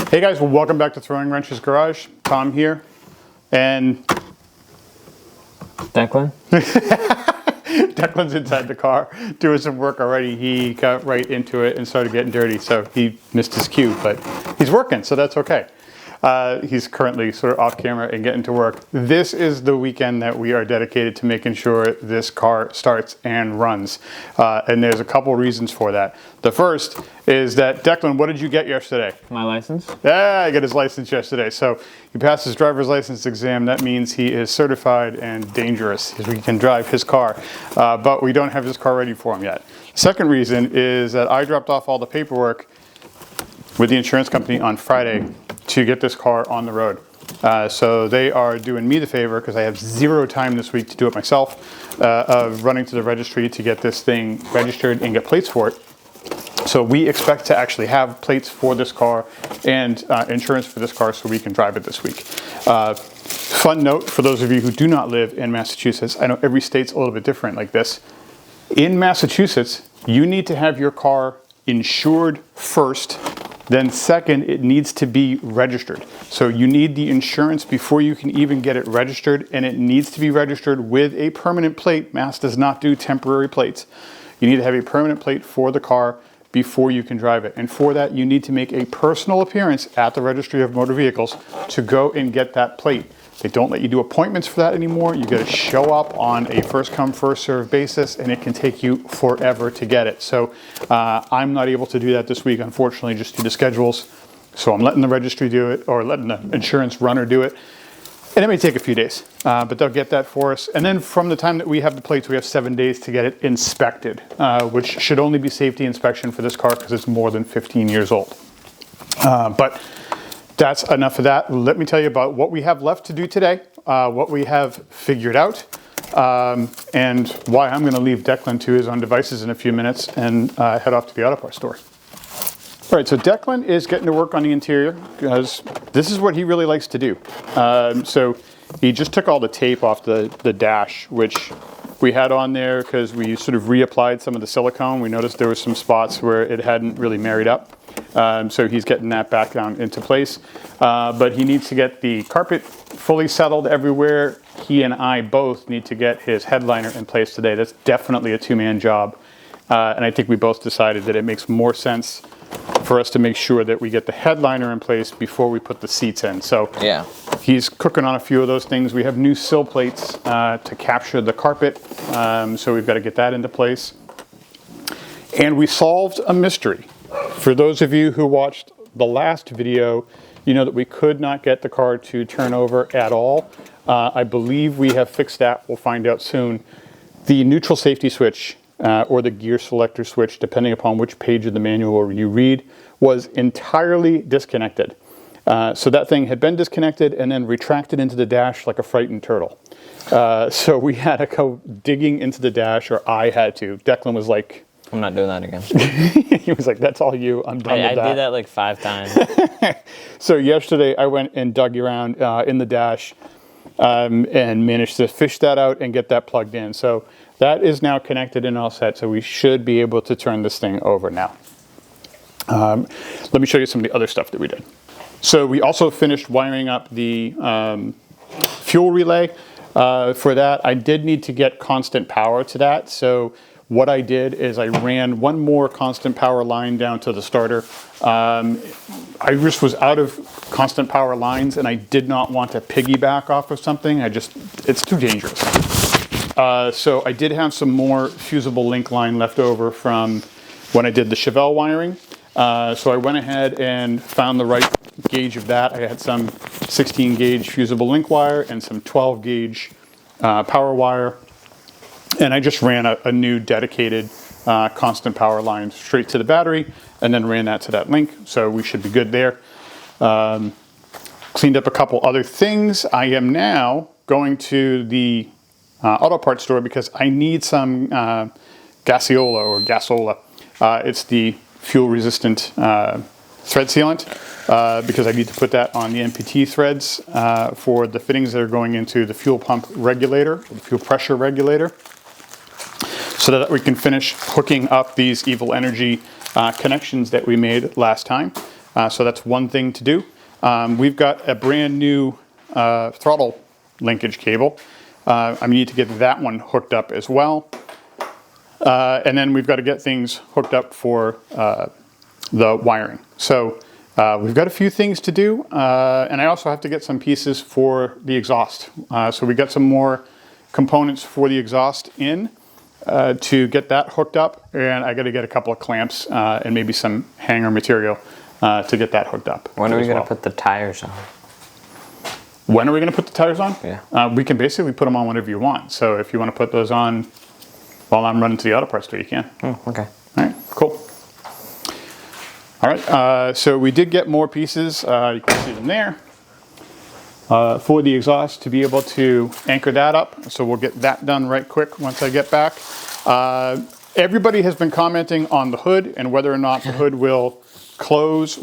Hey guys, well, welcome back to Throwing Wrenches Garage. Tom here, and Declan? Declan's inside the car doing some work already. He got right into it and started getting dirty, so he missed his cue, but he's working, so that's okay. He's currently sort of off camera and getting to work. This is the weekend that we are dedicated to making sure this car starts and runs. And there's a couple reasons for that. The first is that, Declan, what did you get yesterday? My license? Yeah, I got his license yesterday. So he passed his driver's license exam. That means he is certified and dangerous. He can drive his car, but we don't have his car ready for him yet. Second reason is that I dropped off all the paperwork with the insurance company on Friday to get this car on the road. So they are doing me the favor, because I have zero time this week to do it myself, of running to the registry to get this thing registered and get plates for it. So we expect to actually have plates for this car and insurance for this car so we can drive it this week. Fun note for those of you who do not live in Massachusetts, I know every state's a little bit different like this. In Massachusetts, you need to have your car insured first. Then second, it needs to be registered. So you need the insurance before you can even get it registered, and it needs to be registered with a permanent plate. Mass does not do temporary plates. You need to have a permanent plate for the car before you can drive it. And for that, you need to make a personal appearance at the Registry of Motor Vehicles to go and get that plate. They don't let you do appointments for that anymore. You got to show up on a first come, first served basis, and it can take you forever to get it. So I'm not able to do that this week, unfortunately, just due to schedules. So I'm letting the registry do it, or letting the insurance runner do it. And it may take a few days, but they'll get that for us. And then from the time that we have the plates, we have 7 days to get it inspected, which should only be safety inspection for this car because it's more than 15 years old. But that's enough of that. Let me tell you about what we have left to do today, what we have figured out, and why I'm going to leave Declan to his own devices in a few minutes and head off to the auto parts store. All right, so Declan is getting to work on the interior because this is what he really likes to do. So he just took all the tape off the dash, which we had on there because we sort of reapplied some of the silicone. We noticed there were some spots where it hadn't really married up. So he's getting that back down into place. But he needs to get the carpet fully settled everywhere. He and I both need to get his headliner in place today. That's definitely a two-man job. And I think we both decided that it makes more sense for us to make sure that we get the headliner in place before we put the seats in. So yeah, he's cooking on a few of those things. We have new sill plates to capture the carpet. So we've got to get that into place. And we solved a mystery. For those of you who watched the last video, you know that we could not get the car to turn over at all. I believe we have fixed that. We'll find out soon. The neutral safety switch or the gear selector switch, depending upon which page of the manual you read, was entirely disconnected. So that thing had been disconnected and then retracted into the dash like a frightened turtle. So we had to go digging into the dash, or I had to. Declan was like, I'm not doing that again. He was like, that's all you, I'm done with that. I did that like 5 times. So yesterday I went and dug around in the dash and managed to fish that out and get that plugged in. So that is now connected and all set, so we should be able to turn this thing over now. Let me show you some of the other stuff that we did. So we also finished wiring up the fuel relay. For that, I did need to get constant power to that. So what I did is I ran one more constant power line down to the starter. I just was out of constant power lines, and I did not want to piggyback off of something. It's too dangerous. So I did have some more fusible link line left over from when I did the Chevelle wiring. So I went ahead and found the right gauge of that. I had some 16 gauge fusible link wire and some 12 gauge power wire. And I just ran a new dedicated constant power line straight to the battery and then ran that to that link. So we should be good there. Cleaned up a couple other things. I am now going to the auto parts store because I need some gasola or gasola. It's the fuel resistant thread sealant because I need to put that on the MPT threads for the fittings that are going into the fuel pump regulator, the fuel pressure regulator, so that we can finish hooking up these Evil Energy connections that we made last time. So that's one thing to do. We've got a brand new throttle linkage cable. I need to get that one hooked up as well. And then we've got to get things hooked up for the wiring. So we've got a few things to do, and I also have to get some pieces for the exhaust. So we got some more components for the exhaust in to get that hooked up, and I got to get a couple of clamps and maybe some hanger material to get that hooked up. When are we going to put the tires on? When are we going to put the tires on? Yeah. We can basically put them on whenever you want. So if you want to put those on while I'm running to the auto parts store, you can. Oh, okay. All right, cool. All right, so we did get more pieces, you can see them there, for the exhaust to be able to anchor that up. So we'll get that done right quick once I get back. Everybody has been commenting on the hood and whether or not the hood will close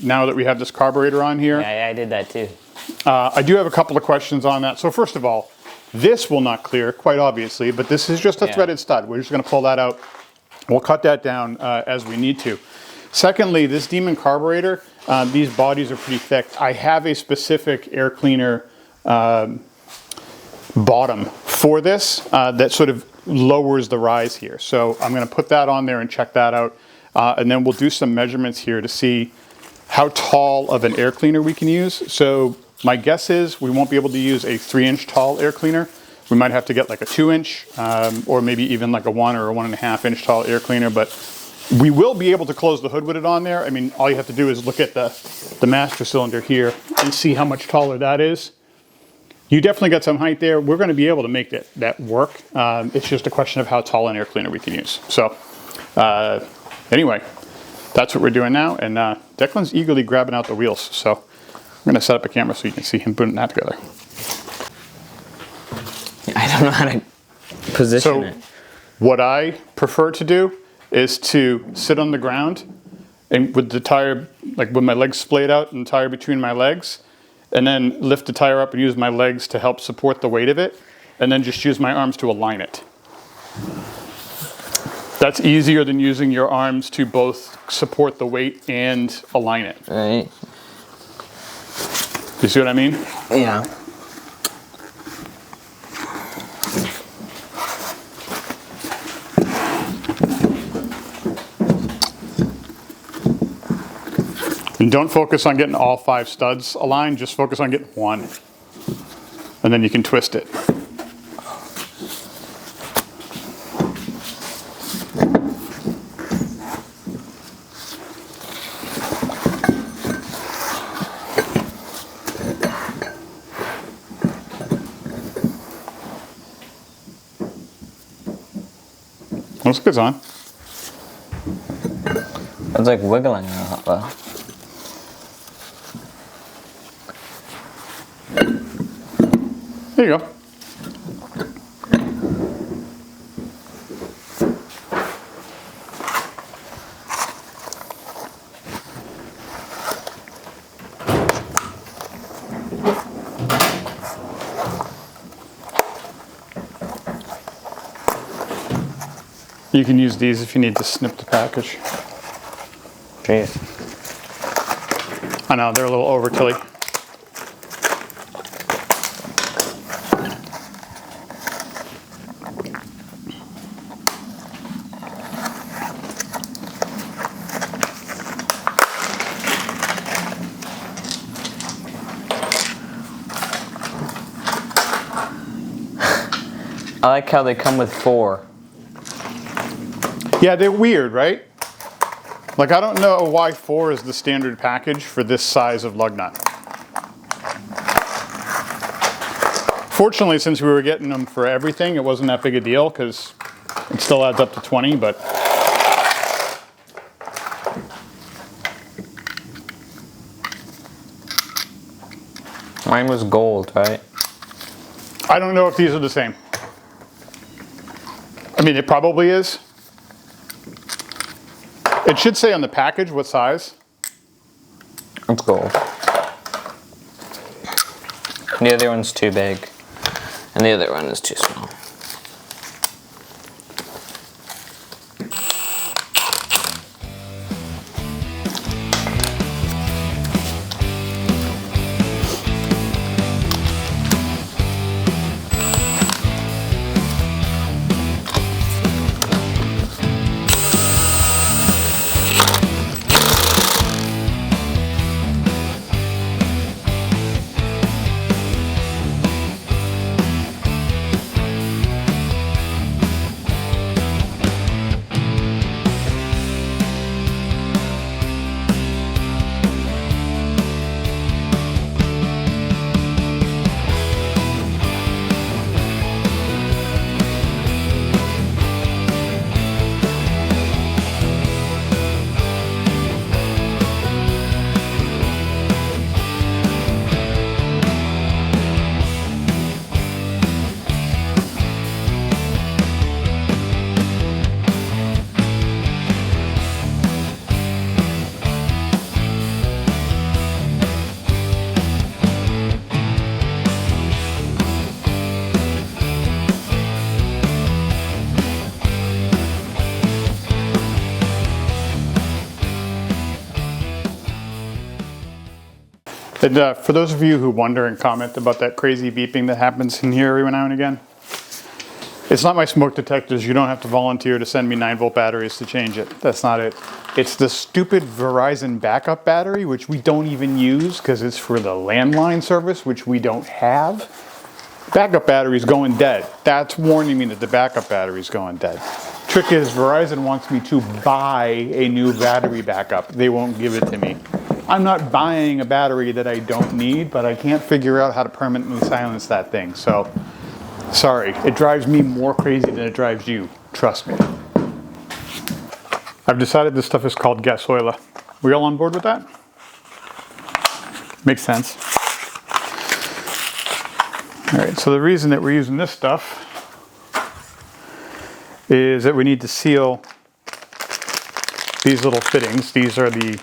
now that we have this carburetor on here. Yeah, I did that too. I do have a couple of questions on that. So first of all, this will not clear, quite obviously, but this is just a threaded stud. We're just gonna pull that out. We'll cut that down as we need to. Secondly, this Demon carburetor, these bodies are pretty thick. I have a specific air cleaner bottom for this that sort of lowers the rise here. So I'm gonna put that on there and check that out. And then we'll do some measurements here to see how tall of an air cleaner we can use. So my guess is we won't be able to use a 3-inch tall air cleaner. We might have to get like a 2-inch or maybe even like a 1 or a 1.5-inch tall air cleaner, but we will be able to close the hood with it on there. I mean, all you have to do is look at the master cylinder here and see how much taller that is. You definitely got some height there. We're gonna be able to make that work. It's just a question of how tall an air cleaner we can use. So anyway, that's what we're doing now. And Declan's eagerly grabbing out the wheels. So I'm gonna set up a camera so you can see him putting that together. I don't know how to position it. What I prefer to do is to sit on the ground and with the tire, like with my legs splayed out and the tire between my legs, and then lift the tire up and use my legs to help support the weight of it, and then just use my arms to align it. That's easier than using your arms to both support the weight and align it. Right. You see what I mean? Yeah. And don't focus on getting all 5 studs aligned, just focus on getting one. And then you can twist it. Looks like it's on. It's like wiggling a lot though. There you go. You can use these if you need to snip the package. Jeez. I know, they're a little over tilly. I like how they come with 4. Yeah, they're weird, right? Like, I don't know why 4 is the standard package for this size of lug nut. Fortunately, since we were getting them for everything, it wasn't that big a deal because it still adds up to 20, but Mine was gold, right? I don't know if these are the same. I mean, it probably is. It should say on the package what size. It's gold. The other one's too big, and the other one is too small. And for those of you who wonder and comment about that crazy beeping that happens in here every now and again, it's not my smoke detectors. You don't have to volunteer to send me 9-volt batteries to change it. That's not it. It's the stupid Verizon backup battery, which we don't even use because it's for the landline service, which we don't have. Backup battery's going dead. That's warning me that the backup battery's going dead. Trick is, Verizon wants me to buy a new battery backup. They won't give it to me. I'm not buying a battery that I don't need, but I can't figure out how to permanently silence that thing. So, sorry, it drives me more crazy than it drives you. Trust me. I've decided this stuff is called gasoila. We all on board with that? Makes sense. All right, so the reason that we're using this stuff is that we need to seal these little fittings. These are the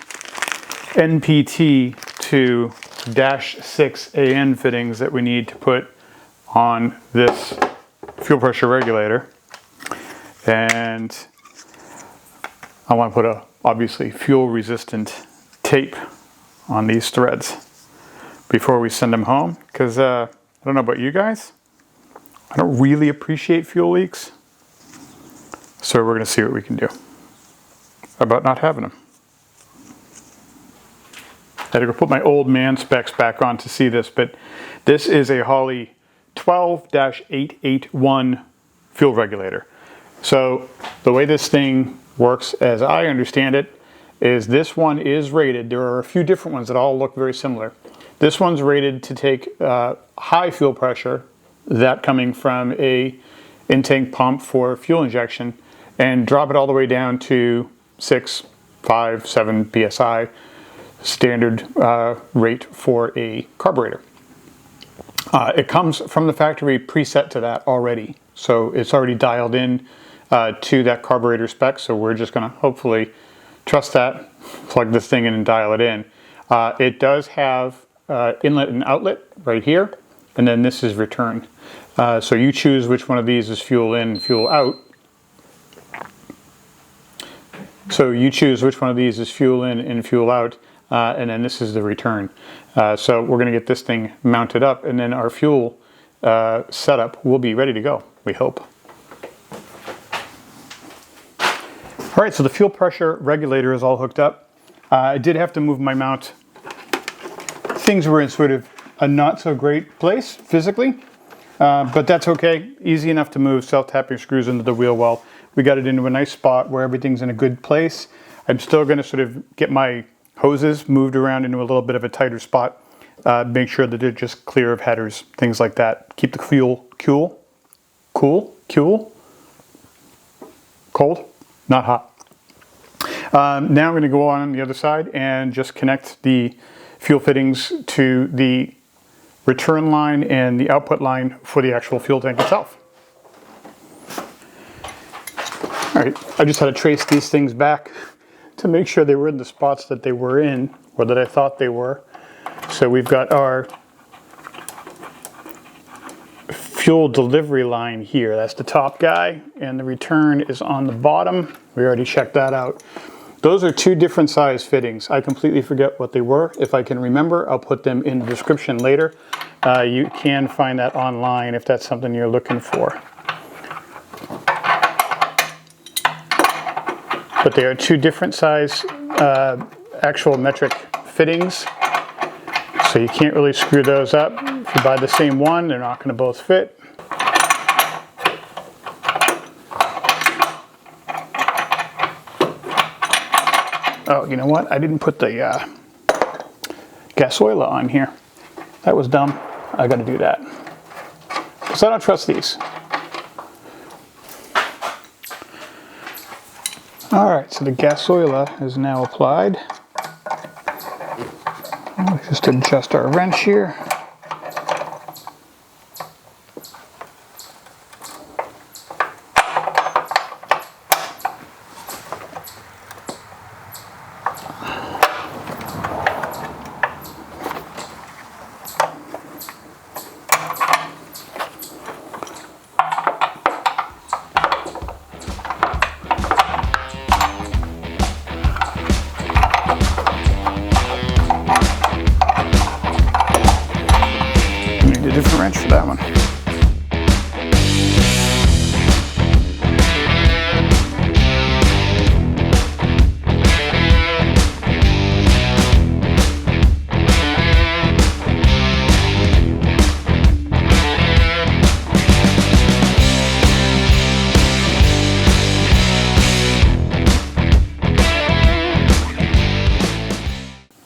NPT to -6AN fittings that we need to put on this fuel pressure regulator. And I want to put obviously fuel resistant tape on these threads before we send them home, because I don't know about you guys, I don't really appreciate fuel leaks. So we're going to see what we can do about not having them. I had to go put my old man specs back on to see this, but this is a Holley 12-881 fuel regulator. So the way this thing works, as I understand it, is this one is rated. There are a few different ones that all look very similar. This one's rated to take high fuel pressure, that coming from a in-tank pump for fuel injection, and drop it all the way down to 6, 5, 7 psi, standard rate for a carburetor. It comes from the factory preset to that already, so it's already dialed in to that carburetor spec. So we're just going to hopefully trust that, plug this thing in and dial it in. It does have inlet and outlet right here, and then this is return. So you choose which one of these is fuel in and fuel out. So you choose which one of these is fuel in and fuel out, and then this is the return. So we're going to get this thing mounted up, and then our fuel setup will be ready to go, we hope. All right, so the fuel pressure regulator is all hooked up. I did have to move my mount. Things were in sort of a not so great place physically, but that's okay. Easy enough to move, self-tapping screws into the wheel well. We got it into a nice spot where everything's in a good place. I'm still going to sort of get my hoses moved around into a little bit of a tighter spot. Make sure that they're just clear of headers, things like that. Keep the fuel cold, not hot. Now I'm going to go on the other side and just connect the fuel fittings to the return line and the output line for the actual fuel tank itself. All right, I just had to trace these things back to make sure they were in the spots that they were in, or that I thought they were. So we've got our fuel delivery line here. That's the top guy, and the return is on the bottom. We already checked that out. Those are two different size fittings. I completely forget what they were. If I can remember, I'll put them in the description later. You can find that online if that's something you're looking for. But they are two different size actual metric fittings. So you can't really screw those up. If you buy the same one, they're not going to both fit. Oh, you know what? I didn't put the gasoila on here. That was dumb. I got to do that. Because I don't trust these. All right, so the gasoila is now applied. I'll just adjust our wrench here.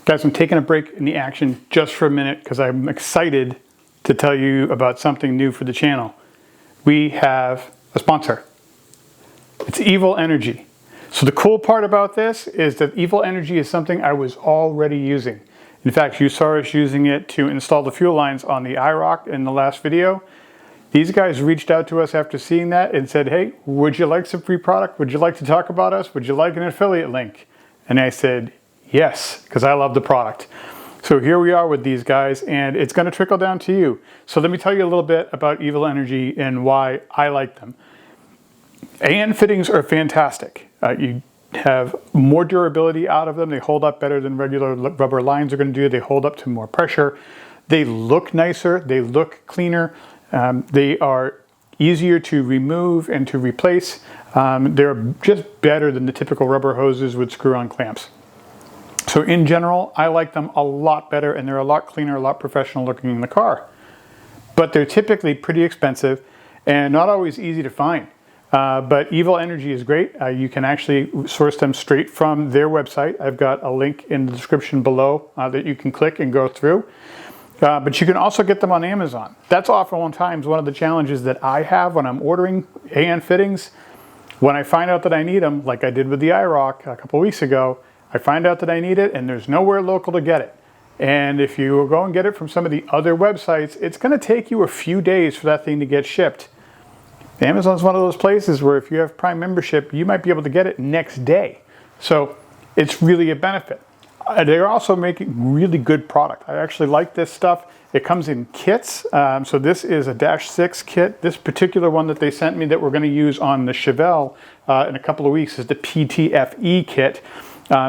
Guys, I'm taking a break in the action just for a minute because I'm excited to tell you about something new for the channel. We have a sponsor. It's Evil Energy. So the cool part about this is that Evil Energy is something I was already using. In fact, you saw us using it to install the fuel lines on the IROC in the last video. These guys reached out to us after seeing that and said, hey, would you like some free product? Would you like to talk about us? Would you like an affiliate link? And I said, yes, because I love the product. So here we are with these guys, and it's going to trickle down to you. So let me tell you a little bit about Evil Energy and why I like them. AN fittings are fantastic. You have more durability out of them. They hold up better than regular rubber lines are going to do. They hold up to more pressure. They look nicer. They look cleaner. They are easier to remove and to replace. They're just better than the typical rubber hoses with screw-on clamps. So in general, I like them a lot better, and they're a lot cleaner, a lot professional looking in the car. But they're typically pretty expensive and not always easy to find. But Evil Energy is great. You can actually source them straight from their website. I've got a link in the description below that you can click and go through. But you can also get them on Amazon. That's oftentimes one of the challenges that I have when I'm ordering AN fittings. When I find out that I need them, like I did with the IROC a couple weeks ago, I find out that I need it and there's nowhere local to get it. And if you go and get it from some of the other websites, it's going to take you a few days for that thing to get shipped. Amazon's one of those places where if you have Prime membership, you might be able to get it next day. So it's really a benefit. They're also making really good product. I actually like this stuff. It comes in kits. So this is a -6 kit. This particular one that they sent me that we're going to use on the Chevelle in a couple of weeks is the PTFE kit.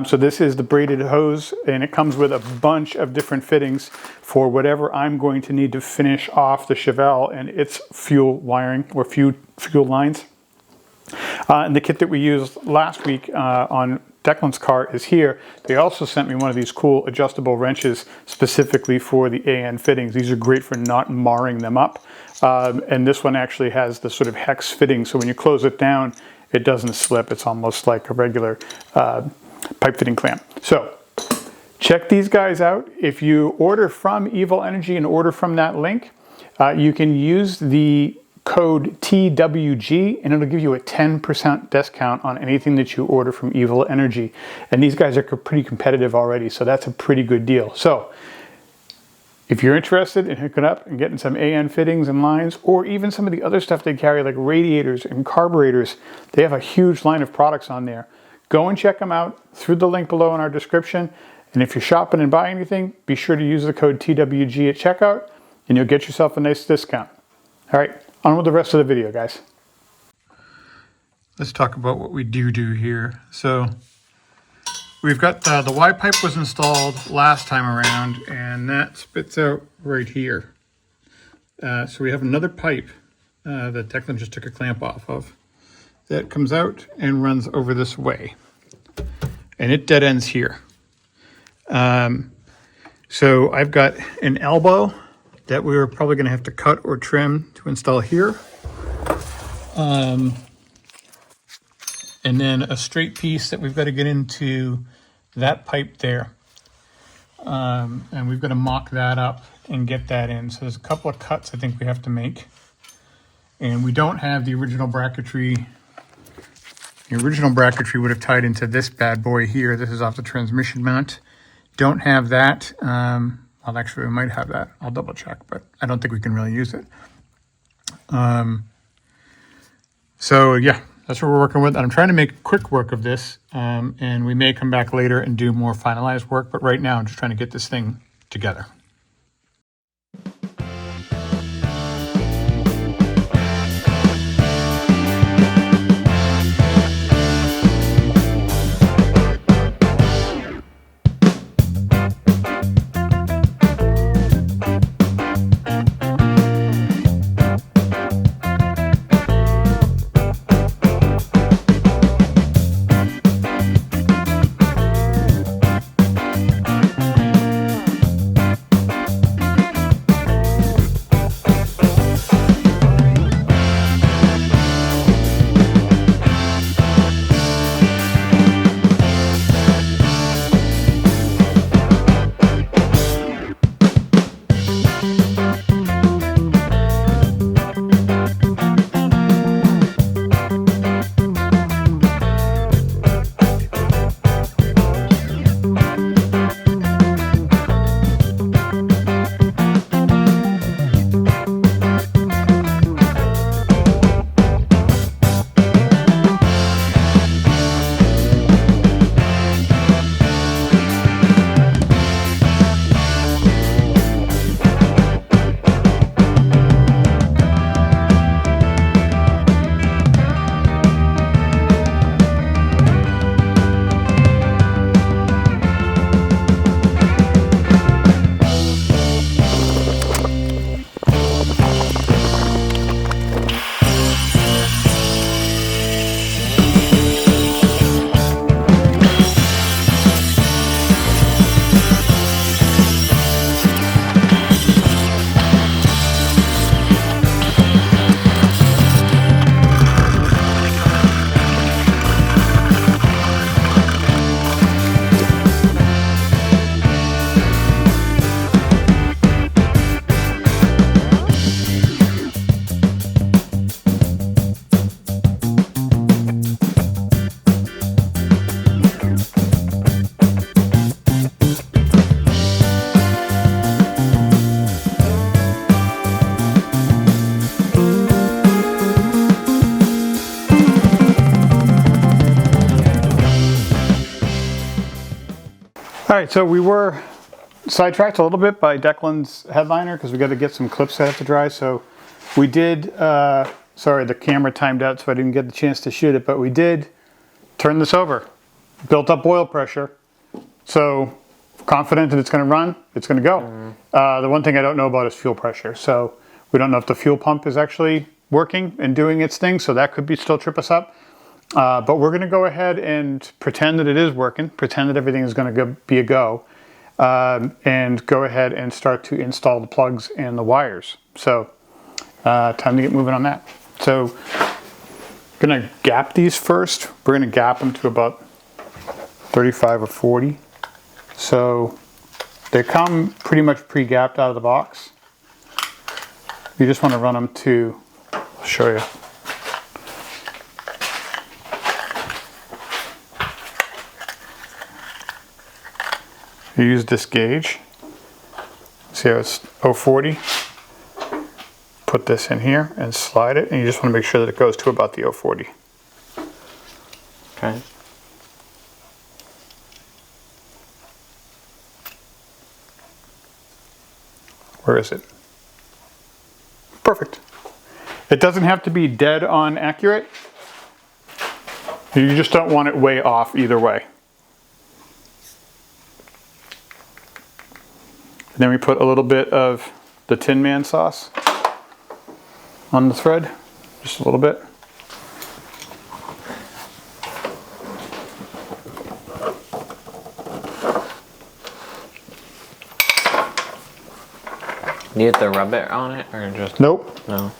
So this is the braided hose, and it comes with a bunch of different fittings for whatever I'm going to need to finish off the Chevelle and its fuel wiring or fuel lines. And the kit that we used last week on Declan's car is here. They also sent me one of these cool adjustable wrenches specifically for the AN fittings. These are great for not marring them up. And this one actually has the sort of hex fitting, so when you close it down, it doesn't slip. It's almost like a regular pipe fitting clamp. So check these guys out. If you order from Evil Energy and order from that link, you can use the code TWG and it'll give you a 10% discount on anything that you order from Evil Energy. And these guys are pretty competitive already, so that's a pretty good deal. So if you're interested in hooking up and getting some AN fittings and lines, or even some of the other stuff they carry like radiators and carburetors, they have a huge line of products on there. Go and check them out through the link below in our description. And if you're shopping and buying anything, be sure to use the code TWG at checkout and you'll get yourself a nice discount. All right, on with the rest of the video, guys. Let's talk about what we do here. So we've got the Y pipe was installed last time around, and that spits out right here. So we have another pipe that Declan just took a clamp off of that comes out and runs over this way, and it dead ends here. So I've got an elbow that we were probably going to have to cut or trim to install here. And then a straight piece that we've got to get into that pipe there. And we've got to mock that up and get that in. So there's a couple of cuts I think we have to make. And we don't have the original bracketry. The original bracketry would have tied into this bad boy here. This is off the transmission mount. Don't have that. Well, actually, we might have that. I'll double check, but I don't think we can really use it. So yeah, that's what we're working with. I'm trying to make quick work of this, and we may come back later and do more finalized work, but right now I'm just trying to get this thing together. All right, so we were sidetracked a little bit by Declan's headliner because we got to get some clips that have to dry. So we did, sorry, the camera timed out so I didn't get the chance to shoot it, but we did turn this over. Built up oil pressure. So confident that it's going to run, it's going to go. The one thing I don't know about is fuel pressure. So we don't know if the fuel pump is actually working and doing its thing. So that could still trip us up. But we're going to go ahead and pretend that it is working, pretend that everything is going to be a go, and go ahead and start to install the plugs and the wires. So time to get moving on that. So I'm going to gap these first. We're going to gap them to about 35 or 40. So they come pretty much pre-gapped out of the box. You just want to run them to, I'll show you. You use this gauge. See how it's 040? Put this in here and slide it, and you just want to make sure that it goes to about the 040. Okay. Where is it? Perfect. It doesn't have to be dead on accurate. You just don't want it way off either way. And then we put a little bit of the Tin Man sauce on the thread, just a little bit. Do you have to rub it on it or just? Nope. No.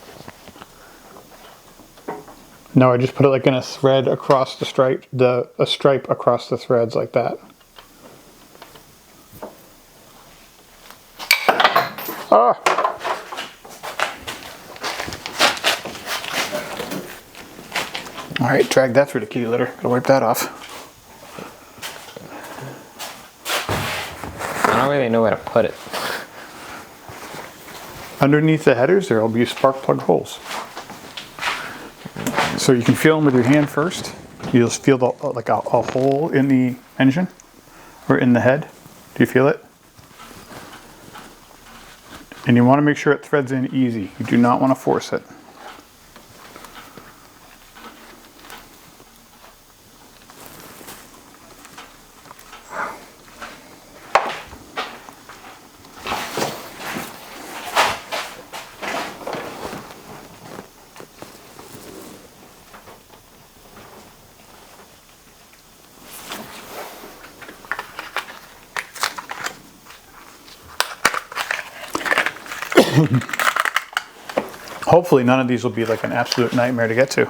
No, I just put it like in a thread across the stripe, a stripe across the threads like that. Ah. All right, drag that through the kitty litter. Gotta wipe that off. I don't really know where to put it. Underneath the headers, there will be spark plug holes. So you can feel them with your hand first. You'll feel like a hole in the engine or in the head. Do you feel it? And you want to make sure it threads in easy. You do not want to force it. Hopefully none of these will be like an absolute nightmare to get to.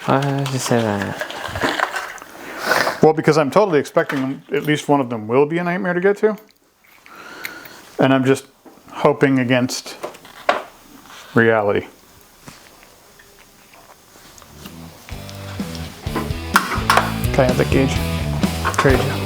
Why did you say that? Well, because I'm totally expecting at least one of them will be a nightmare to get to. And I'm just hoping against reality. Can I have that gauge? Trade you.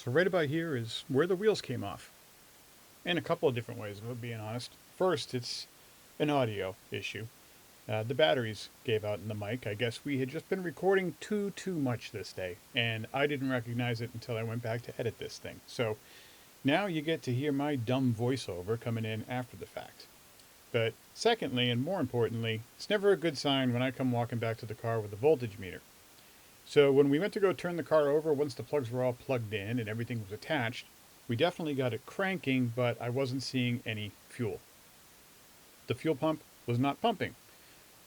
So right about here is where the wheels came off. In a couple of different ways, if I'm being honest. First, it's an audio issue. The batteries gave out in the mic. I guess we had just been recording too much this day, and I didn't recognize it until I went back to edit this thing. So now you get to hear my dumb voiceover coming in after the fact. But secondly, and more importantly, it's never a good sign when I come walking back to the car with the voltage meter. So when we went to go turn the car over, once the plugs were all plugged in and everything was attached, we definitely got it cranking, but I wasn't seeing any fuel. The fuel pump was not pumping.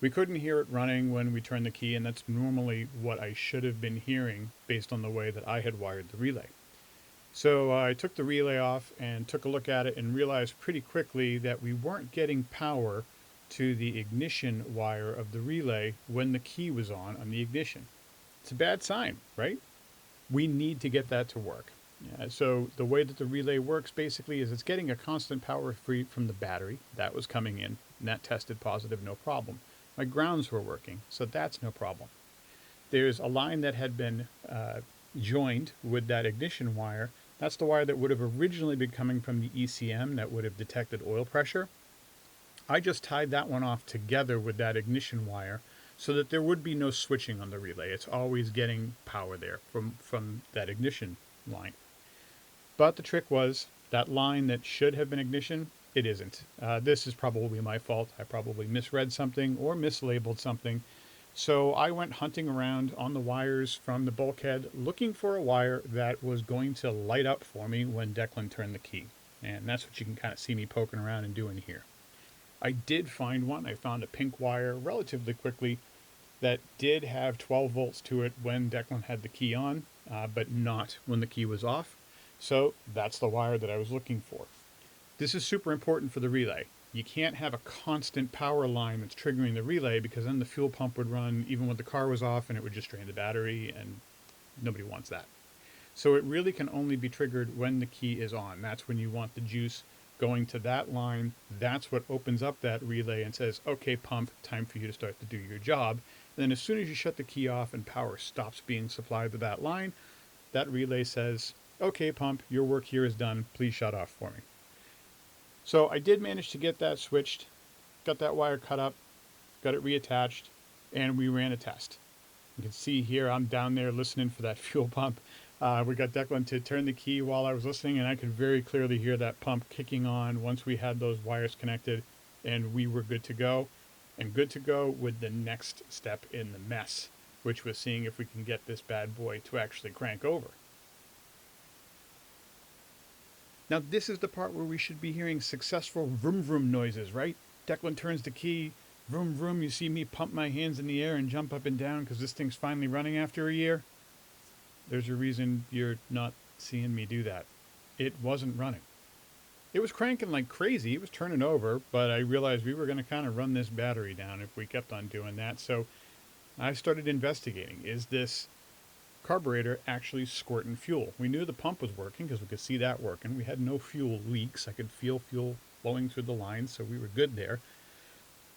We couldn't hear it running when we turned the key, and that's normally what I should have been hearing based on the way that I had wired the relay. So I took the relay off and took a look at it and realized pretty quickly that we weren't getting power to the ignition wire of the relay when the key was on the ignition. It's a bad sign, right? We need to get that to work. So the way that the relay works basically is it's getting a constant power free from the battery. That was coming in, and that tested positive, no problem. My grounds were working, so that's no problem. There's a line that had been joined with that ignition wire. That's the wire that would have originally been coming from the ECM that would have detected oil pressure. I just tied that one off together with that ignition wire so that there would be no switching on the relay. It's always getting power there from that ignition line. But the trick was that line that should have been ignition, it isn't. This is probably my fault. I probably misread something or mislabeled something. So I went hunting around on the wires from the bulkhead looking for a wire that was going to light up for me when Declan turned the key. And that's what you can kind of see me poking around and doing here. I did find one. I found a pink wire relatively quickly that did have 12 volts to it when Declan had the key on, but not when the key was off. So that's the wire that I was looking for. This is super important for the relay. You can't have a constant power line that's triggering the relay because then the fuel pump would run even when the car was off and it would just drain the battery, and nobody wants that. So it really can only be triggered when the key is on. That's when you want the juice going to that line. That's what opens up that relay and says, okay, pump, time for you to start to do your job. And then as soon as you shut the key off and power stops being supplied to that line, that relay says, okay, pump, your work here is done. Please shut off for me. So I did manage to get that switched, got that wire cut up, got it reattached, and we ran a test. You can see here I'm down there listening for that fuel pump. We got Declan to turn the key while I was listening, and I could very clearly hear that pump kicking on once we had those wires connected, and we were good to go. And good to go with the next step in the mess, which was seeing if we can get this bad boy to actually crank over. Now this is the part where we should be hearing successful vroom vroom noises, right? Declan turns the key, vroom vroom, you see me pump my hands in the air and jump up and down because this thing's finally running after a year. There's a reason you're not seeing me do that. It wasn't running. It was cranking like crazy, it was turning over, but I realized we were going to kind of run this battery down if we kept on doing that. So I started investigating, is this carburetor actually squirting fuel? We knew the pump was working because we could see that working. We had no fuel leaks. I could feel fuel flowing through the lines, so we were good there.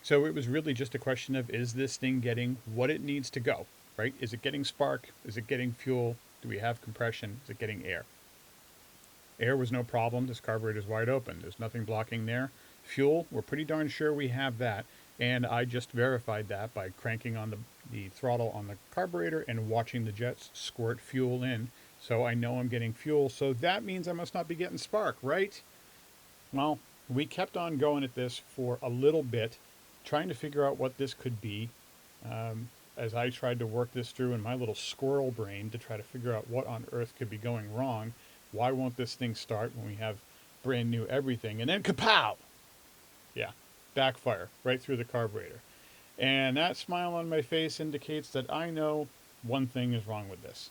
So it was really just a question of, is this thing getting what it needs to go, right? Is it getting spark? Is it getting fuel? Do we have compression? Is it getting air? Air was no problem. This carburetor is wide open. There's nothing blocking there. Fuel, we're pretty darn sure we have that. And I just verified that by cranking on the throttle on the carburetor and watching the jets squirt fuel in. So I know I'm getting fuel. So that means I must not be getting spark, right? Well, we kept on going at this for a little bit, trying to figure out what this could be. As I tried to work this through in my little squirrel brain to try to figure out what on earth could be going wrong. Why won't this thing start when we have brand new everything? And then kapow! Yeah, backfire right through the carburetor. And that smile on my face indicates that I know one thing is wrong with this.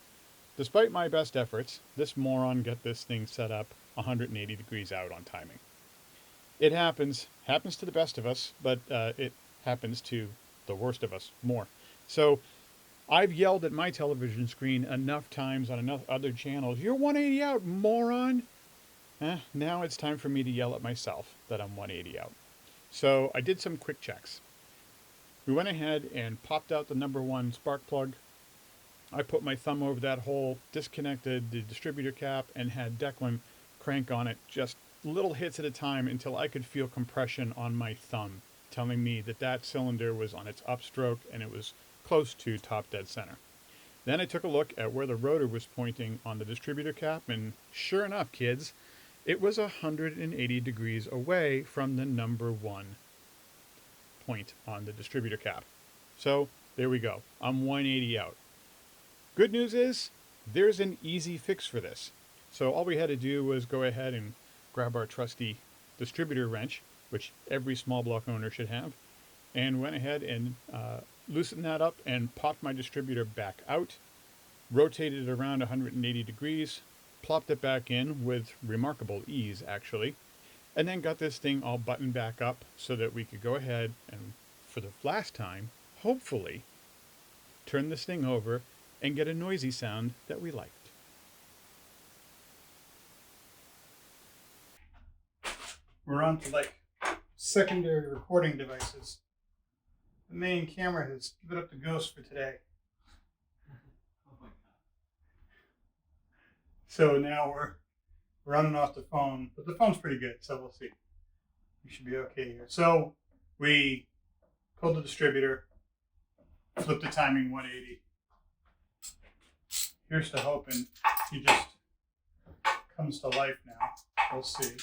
Despite my best efforts, this moron got this thing set up 180 degrees out on timing. It happens to the best of us, but it happens to the worst of us more. So I've yelled at my television screen enough times on enough other channels, "You're 180 out, moron!" Now it's time for me to yell at myself that I'm 180 out. So I did some quick checks. We went ahead and popped out the number 1 spark plug. I put my thumb over that hole, disconnected the distributor cap, and had Declan crank on it just little hits at a time until I could feel compression on my thumb, telling me that that cylinder was on its upstroke and it was close to top dead center. Then I took a look at where the rotor was pointing on the distributor cap, and sure enough, kids, it was 180 degrees away from the number 1 point on the distributor cap. So there we go. I'm 180 out. Good news is there's an easy fix for this. So all we had to do was go ahead and grab our trusty distributor wrench, which every small block owner should have, and went ahead and loosened that up and popped my distributor back out, rotated it around 180 degrees, plopped it back in with remarkable ease, actually, and then got this thing all buttoned back up so that we could go ahead and, for the last time, hopefully, turn this thing over and get a noisy sound that we liked. We're on to secondary recording devices. The main camera has given up the ghost for today. Oh my god. So now we're running off the phone, but the phone's pretty good, so we'll see. We should be okay here. So we pulled the distributor, flipped the timing 180. Here's to hoping he just comes to life now. We'll see.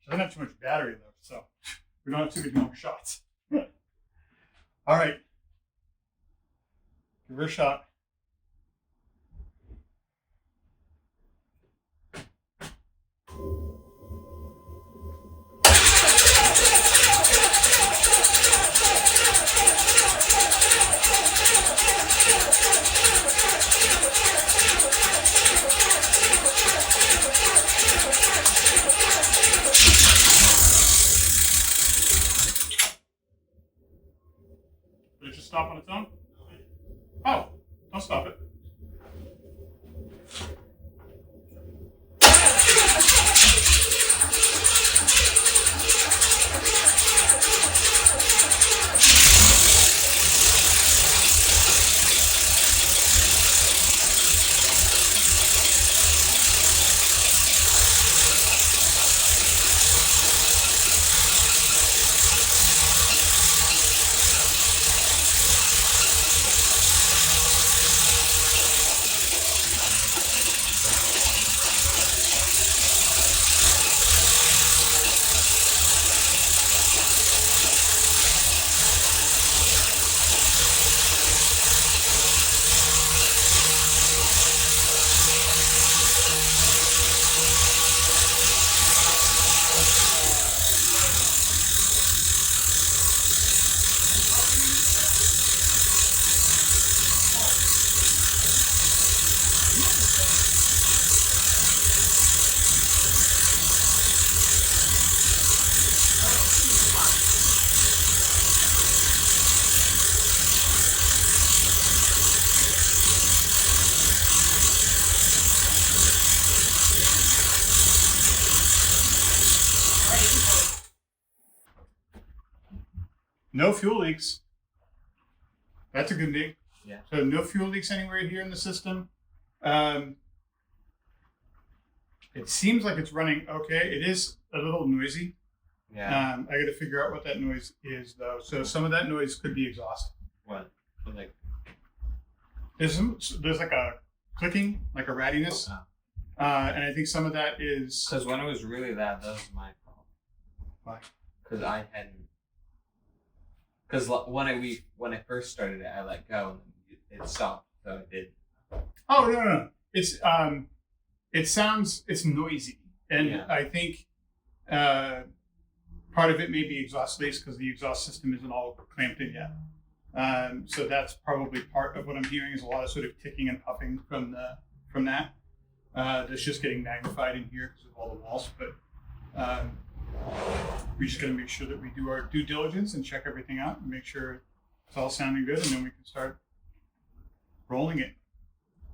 Doesn't have too much battery left, so we don't have too many more shots. All right. Give her a shot. Did it just stop on its own? Oh, don't stop it. No fuel leaks. That's a good thing. Yeah. So no fuel leaks anywhere here in the system. It seems like it's running okay. It is a little noisy. Yeah. I got to figure out what that noise is, though. So some of that noise could be exhaust. What? But like. There's like a clicking, like a rattiness, and I think some of that is. Because when it was really loud, that was my fault. Why? Because I hadn't. Because when I first started it, I let go and it stopped, so it did. Oh no! It's it's noisy, and Yeah. I think part of it may be exhaust leaks because the exhaust system isn't all clamped in yet. So that's probably part of what I'm hearing is a lot of sort of ticking and puffing from that. That's just getting magnified in here because of all the walls, but. We just got to make sure that we do our due diligence and check everything out and make sure it's all sounding good, and then we can start rolling it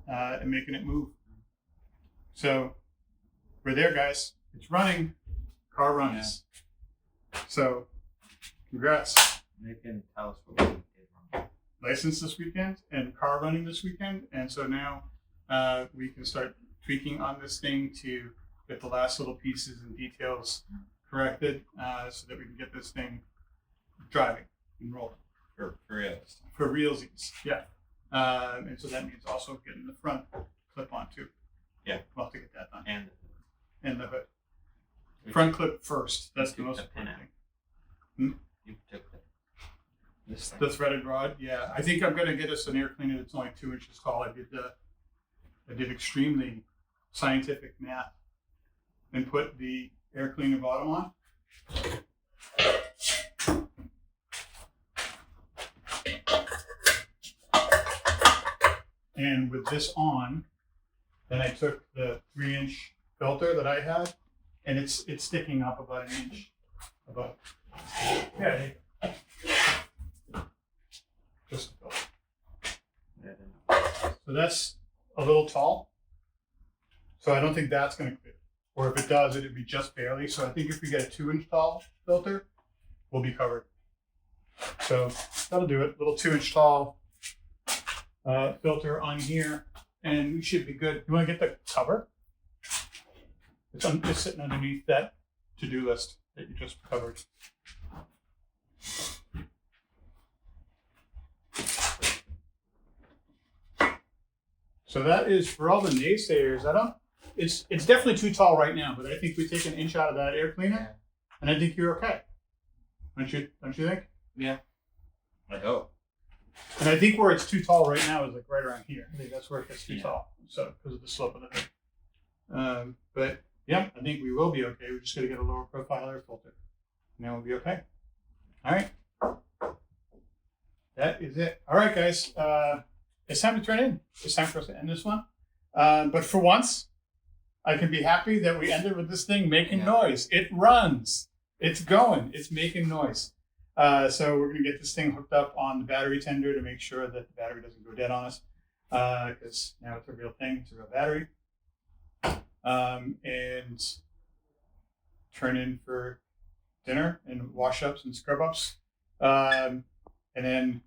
and making it move. So we're there, guys. It's running. Car runs. Yeah. So congrats. They can tell us what we did wrong. License this weekend and car running this weekend, and so now we can start tweaking on this thing to get the last little pieces and details corrected so that we can get this thing driving and rolling. For reals. For realsies, yeah. And so that means also getting the front clip on too. Yeah. We'll have to get that done. And the hood. Front clip first. That's the most the pin important out. thing. You took the. This thing. The threaded rod, yeah. I think I'm gonna get us an air cleaner that's only 2 inches tall. I did extremely scientific math and put the air cleaner bottom on. And with this on, then I took the 3-inch filter that I had, and it's sticking up about 1 inch above. Yeah. Just a filter. So that's a little tall. So I don't think that's going to fit. Or if it does, it'd be just barely. So I think if we get a 2-inch tall filter, we'll be covered. So that'll do it. Little 2-inch tall filter on here, and we should be good. You want to get the cover? It's sitting underneath that to-do list that you just covered. So that is for all the naysayers. It's definitely too tall right now, but I think we take 1 inch out of that air cleaner, and I think you're okay. Don't you think? Yeah. I hope. And I think where it's too tall right now is like right around here. I think that's where it gets too tall. So because of the slope of the thing. But yeah, I think we will be okay. We just got to get a lower profile air filter, and then we'll be okay. All right. That is it. All right, guys. It's time to turn in. It's time for us to end this one. But for once, I can be happy that we ended with this thing making noise. It runs. It's going. It's making noise. So we're going to get this thing hooked up on the battery tender to make sure that the battery doesn't go dead on us. Because now it's a real thing. It's a real battery. And turn in for dinner and wash ups and scrub ups. And then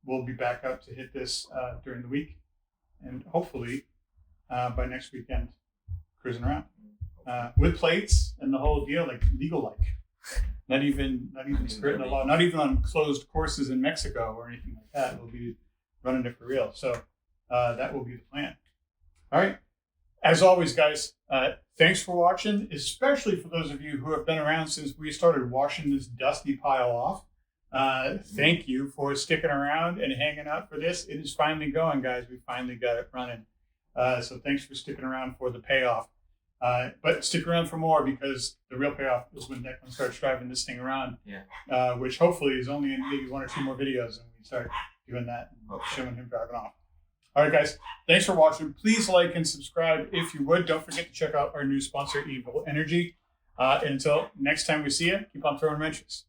we'll be back up to hit this during the week. And hopefully by next weekend, cruising around. With plates and the whole deal, like legal-like. Not even skirting the law, not even on closed courses in Mexico or anything like that. We'll be running it for real. So that will be the plan. All right. As always, guys, thanks for watching, especially for those of you who have been around since we started washing this dusty pile off. Thank you for sticking around and hanging out for this. It is finally going, guys. We finally got it running. So thanks for sticking around for the payoff. But stick around for more, because the real payoff is when Declan starts driving this thing around, which hopefully is only in maybe 1 or 2 more videos, and we start doing that and showing him driving off. All right, guys, thanks for watching. Please like and subscribe if you would. Don't forget to check out our new sponsor, Evil Energy. And until next time we see you, keep on throwing wrenches.